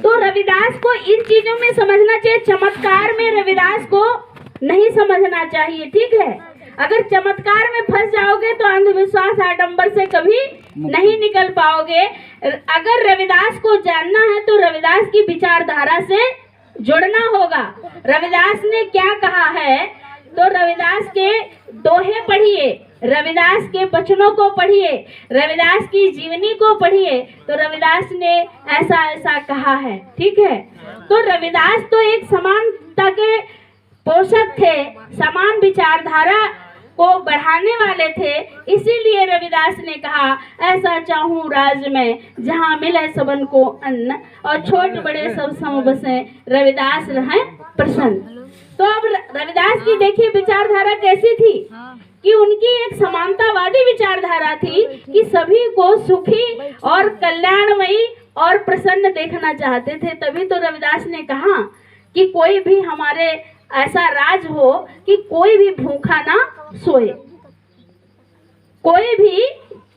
तो रविदास को इन चीजों में समझना चाहिए, चमत्कार में रविदास को नहीं समझना चाहिए। ठीक है, अगर चमत्कार में फंस जाओगे तो अंधविश्वास आडंबर से कभी नहीं निकल पाओगे। अगर रविदास को जानना है तो रविदास की विचारधारा से जुड़ना होगा। रविदास ने क्या कहा है, तो रविदास के दोहे पढ़िए, रविदास के वचनों को पढ़िए, रविदास की जीवनी को पढ़िए, तो रविदास ने ऐसा ऐसा कहा है। ठीक है, तो रविदास तो एक समानता के पोषक थे, समान विचारधारा को बढ़ाने वाले थे। इसीलिए रविदास ने कहा, ऐसा चाहूं राज में जहां मिले सबन को अन्न, और छोट बड़े सब सम बसे, रविदास रहे प्रसन्न। तो अब रविदास की देखिए विचारधारा कैसी थी कि उनकी एक समानतावादी विचारधारा थी कि सभी को सुखी और कल्याणमयी और प्रसन्न देखना चाहते थे। तभी तो रविदास ने कहा कि कोई भी हमारे ऐसा राज हो कि कोई भी भूखा ना सोए, कोई भी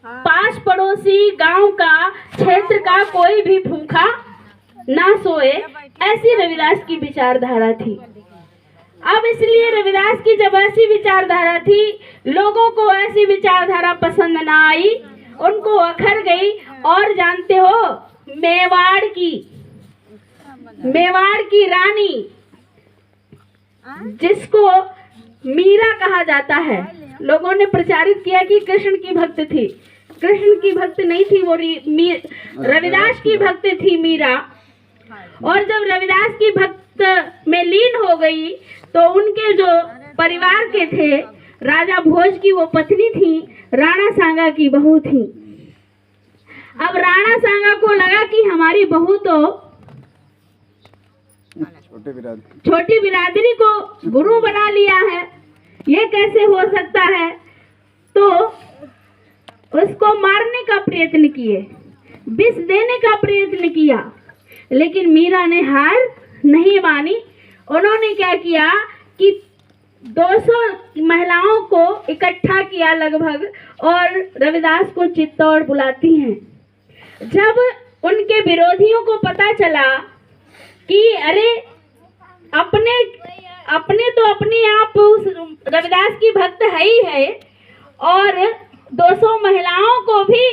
पास पड़ोसी गांव का क्षेत्र का कोई भी भूखा ना सोए, ऐसी रविदास की विचारधारा थी। अब इसलिए रविदास की जब ऐसी विचारधारा थी, लोगों को ऐसी विचारधारा पसंद ना आई, उनको अखर गई। और जानते हो, मेवाड़ की रानी जिसको मीरा कहा जाता है, लोगों ने प्रचारित किया कि कृष्ण की भक्त थी। कृष्ण की भक्त नहीं थी वो, रविदास की भक्त थी मीरा। और जब रविदास की भक्त में लीन हो गई तो उनके जो परिवार के थे, राजा भोज की वो पत्नी थी, राणा सांगा की बहू थी। अब राणा सांगा को लगा कि हमारी बहू तो छोटी बिरादरी को गुरु बना लिया है, ये कैसे हो सकता है। तो उसको मारने का प्रयत्न किए, विष देने का प्रयत्न किया, लेकिन मीरा ने हार नहीं मानी। उन्होंने क्या किया कि 200 महिलाओं को इकट्ठा किया लगभग, और रविदास को चित्तौड़ बुलाती हैं। जब उनके विरोधियों को पता चला कि अरे अपने तो अपने आप उस रविदास की भक्त है ही है, और 200 महिलाओं को भी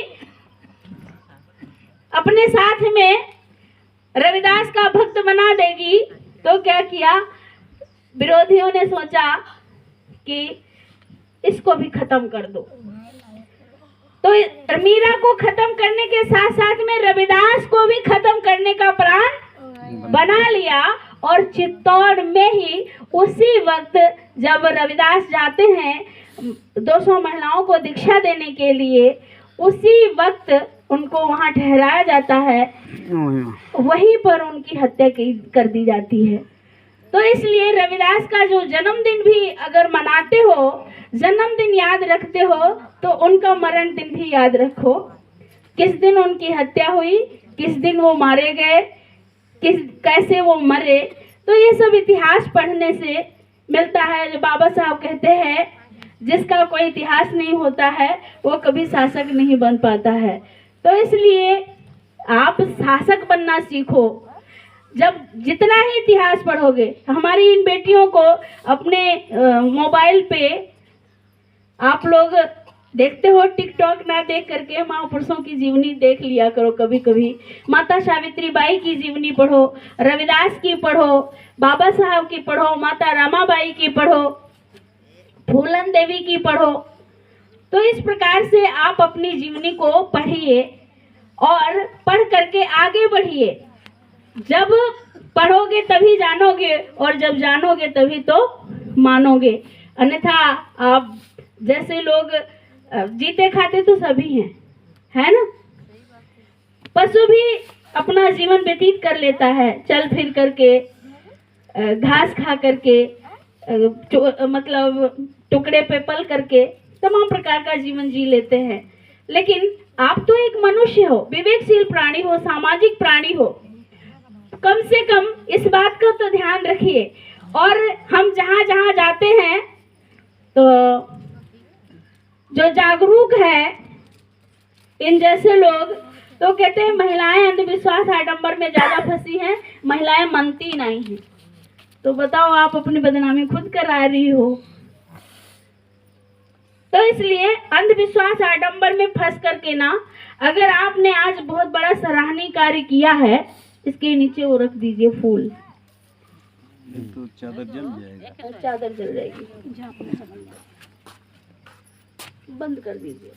अपने साथ में रविदास का भक्त बना देगी, तो क्या किया, विरोधियों ने सोचा कि इसको भी खत्म कर दो। तो मीरा को खत्म करने के साथ साथ में रविदास को भी खत्म करने का प्लान बना लिया। और चित्तौड़ में ही उसी वक्त जब रविदास जाते हैं 200 महिलाओं को दीक्षा देने के लिए, उसी वक्त उनको वहां ठहराया जाता है, वहीं पर उनकी हत्या कर दी जाती है। तो इसलिए रविदास का जो जन्मदिन भी अगर मनाते हो, जन्मदिन याद रखते हो, तो उनका मरण दिन भी याद रखो। किस दिन उनकी हत्या हुई, किस दिन वो मारे गए, कैसे वो मरे। तो ये सब इतिहास पढ़ने से मिलता है। जो बाबा साहब कहते हैं, जिसका कोई इतिहास नहीं होता है वो कभी शासक नहीं बन पाता है। तो इसलिए आप शासक बनना सीखो। जब जितना ही इतिहास पढ़ोगे, हमारी इन बेटियों को अपने मोबाइल पे आप लोग देखते हो, टिकटॉक ना देख करके महापुरुषों की जीवनी देख लिया करो कभी कभी। माता सावित्री बाई की जीवनी पढ़ो, रविदास की पढ़ो, बाबा साहब की पढ़ो, माता रामाबाई की पढ़ो, फूलन देवी की पढ़ो। तो इस प्रकार से आप अपनी जीवनी को पढ़िए और पढ़ करके आगे बढ़िए। जब पढ़ोगे तभी जानोगे, और जब जानोगे तभी तो मानोगे। अन्यथा आप जैसे लोग जीते खाते तो सभी हैं, है ना। पशु भी अपना जीवन व्यतीत कर लेता है, चल फिर करके, घास खा करके, मतलब टुकड़े पे पल करके तमाम प्रकार का जीवन जी लेते हैं। लेकिन आप तो एक मनुष्य हो, विवेकशील प्राणी हो, सामाजिक प्राणी हो। कम से कम इस बात का तो ध्यान रखिए। और हम जहाँ जहाँ जाते हैं तो जो जागरूक है इन जैसे लोग तो कहते हैं महिलाएं अंधविश्वास आडंबर में ज्यादा फंसी हैं, महिलाएं मानती नहीं हैं। तो बताओ, आप अपनी बदनामी खुद करा रही हो। तो इसलिए अंधविश्वास आडंबर में फंस करके ना, अगर आपने आज बहुत बड़ा सराहनीय कार्य किया है, इसके नीचे वो रख दीजिए फूल, तो चादर जल जाएगा। चादर जल जाएगी, बंद कर दीजिए।